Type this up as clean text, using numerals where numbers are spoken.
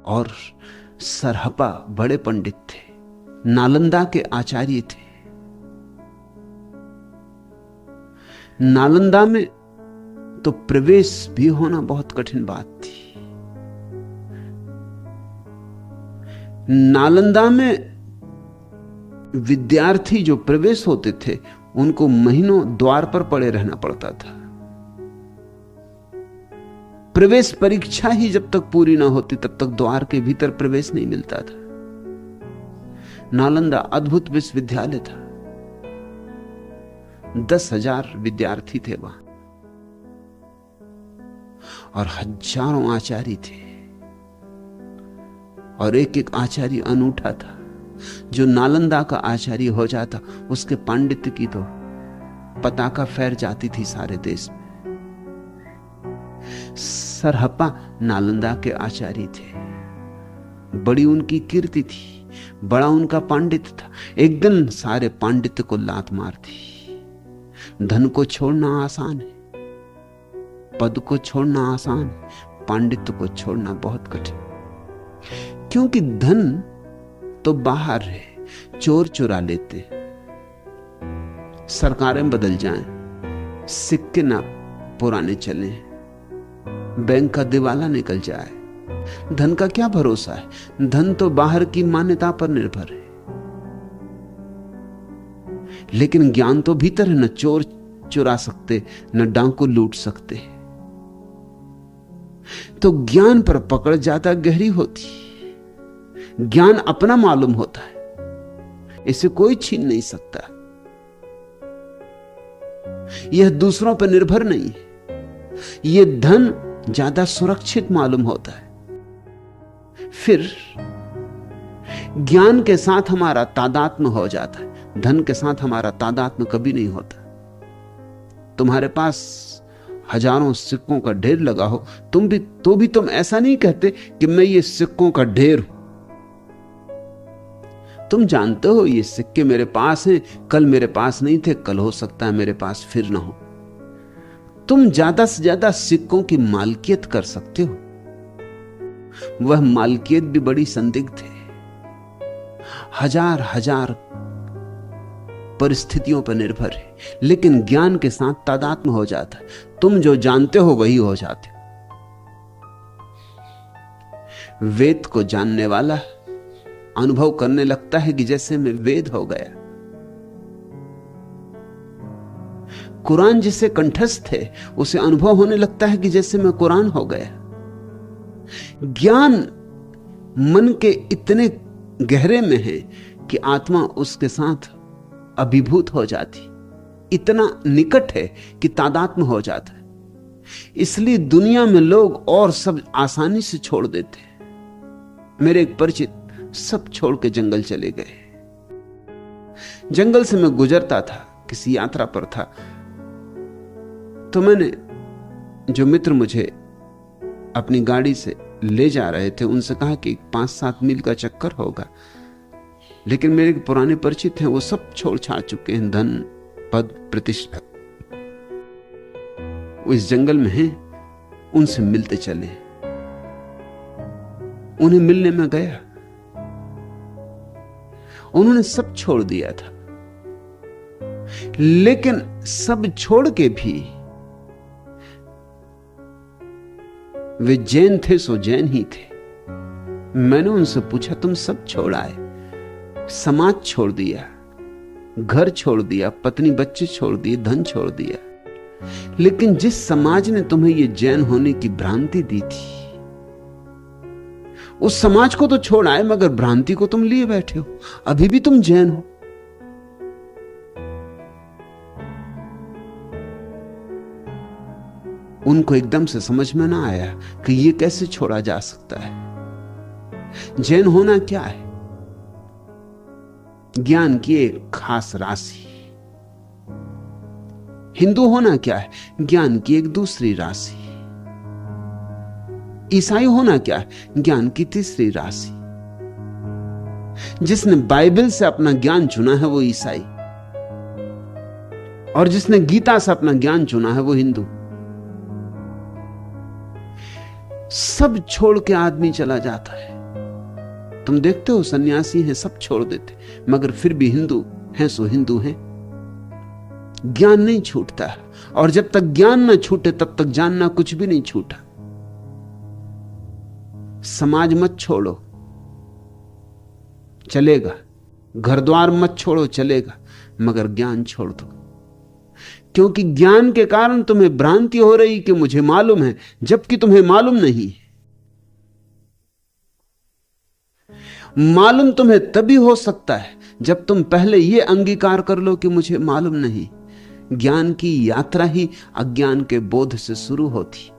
और सरहपा बड़े पंडित थे, नालंदा के आचार्य थे। नालंदा में तो प्रवेश भी होना बहुत कठिन बात थी। नालंदा में विद्यार्थी जो प्रवेश होते थे उनको महीनों द्वार पर पड़े रहना पड़ता था। प्रवेश परीक्षा ही जब तक पूरी ना होती तब तक द्वार के भीतर प्रवेश नहीं मिलता था। नालंदा अद्भुत विश्वविद्यालय था। 10,000 विद्यार्थी थे वहां और हजारों आचार्य थे, और एक एक आचार्य अनूठा था। जो नालंदा का आचार्य हो जाता उसके पांडित्य की तो पताका फैल जाती थी सारे देश में। सरहप्पा नालंदा के आचार्य थे, बड़ी उनकी कीर्ति थी, बड़ा उनका पांडित्य था। एक दिन सारे पांडित्य को लात मार दी। धन को छोड़ना आसान है, पद को छोड़ना आसान है, पांडित्य को छोड़ना बहुत कठिन। क्योंकि धन तो बाहर है, चोर चुरा लेते, सरकारें बदल जाएं, सिक्के ना पुराने चले, बैंक का दिवाला निकल जाए, धन का क्या भरोसा है। धन तो बाहर की मान्यता पर निर्भर है, लेकिन ज्ञान तो भीतर है। न चोर चुरा सकते, न डाकू लूट सकते। तो ज्ञान पर पकड़ ज्यादा गहरी होती। ज्ञान अपना मालूम होता है, इसे कोई छीन नहीं सकता। यह दूसरों पर निर्भर नहीं है। यह धन ज्यादा सुरक्षित मालूम होता है। फिर ज्ञान के साथ हमारा तादात्म्य हो जाता है, धन के साथ हमारा तादात्म्य कभी नहीं होता। तुम्हारे पास हजारों सिक्कों का ढेर लगा हो, तुम ऐसा नहीं कहते कि मैं ये सिक्कों का ढेर हूं। तुम जानते हो ये सिक्के मेरे पास हैं, कल मेरे पास नहीं थे, कल हो सकता है मेरे पास फिर ना हो। तुम ज्यादा से ज्यादा सिक्कों की मालकियत कर सकते हो। वह मालकियत भी बड़ी संदिग्ध है, हजार हजार परिस्थितियों पर निर्भर है। लेकिन ज्ञान के साथ तादात्म्य हो जाता है। तुम जो जानते हो वही हो जाते हो। वेद को जानने वाला अनुभव करने लगता है कि जैसे मैं वेद हो गया। कुरान जिसे कंठस्थ है उसे अनुभव होने लगता है कि जैसे मैं कुरान हो गया। ज्ञान मन के इतने गहरे में है कि आत्मा उसके साथ अभिभूत हो जाती, इतना निकट है कि तादात्म्य हो जाता है। इसलिए दुनिया में लोग और सब आसानी से छोड़ देते हैं। मेरे एक परिचित सब छोड़ के जंगल चले गए। जंगल से मैं गुजरता था, किसी यात्रा पर था, तो मैंने जो मित्र मुझे अपनी गाड़ी से ले जा रहे थे उनसे कहा कि 5-7 मील का चक्कर होगा। लेकिन मेरे पुराने परिचित हैं, वो सब छोड़ छाड़ चुके हैं, धन पद प्रतिष्ठा, वो इस जंगल में हैं। उनसे मिलते चले। उन्हें मिलने में गया, उन्होंने सब छोड़ दिया था। लेकिन सब छोड़ के भी वे जैन थे, सो जैन ही थे। मैंने उनसे पूछा, तुम सब छोड़ आए, समाज छोड़ दिया, घर छोड़ दिया, पत्नी बच्चे छोड़ दिए, धन छोड़ दिया, लेकिन जिस समाज ने तुम्हें यह जैन होने की भ्रांति दी थी उस समाज को तो छोड़ आए, मगर भ्रांति को तुम लिए बैठे हो। अभी भी तुम जैन हो। उनको एकदम से समझ में ना आया कि ये कैसे छोड़ा जा सकता है। जैन होना क्या है? ज्ञान की एक खास राशि। हिंदू होना क्या है? ज्ञान की एक दूसरी राशि। ईसाई होना क्या है? ज्ञान की तीसरी राशि। जिसने बाइबल से अपना ज्ञान चुना है वो ईसाई, और जिसने गीता से अपना ज्ञान चुना है वो हिंदू। सब छोड़ के आदमी चला जाता है। तुम देखते हो सन्यासी हैं, सब छोड़ देते, मगर फिर भी हिंदू हैं सो हिंदू हैं। ज्ञान नहीं छूटता, और जब तक ज्ञान न छूटे तब तक जानना कुछ भी नहीं छूटा। समाज मत छोड़ो, चलेगा। घर द्वार मत छोड़ो, चलेगा, मगर ज्ञान छोड़ दो। क्योंकि ज्ञान के कारण तुम्हें भ्रांति हो रही कि मुझे मालूम है, जबकि तुम्हें मालूम नहीं। मालूम तुम्हें तभी हो सकता है जब तुम पहले यह अंगीकार कर लो कि मुझे मालूम नहीं। ज्ञान की यात्रा ही अज्ञान के बोध से शुरू होती।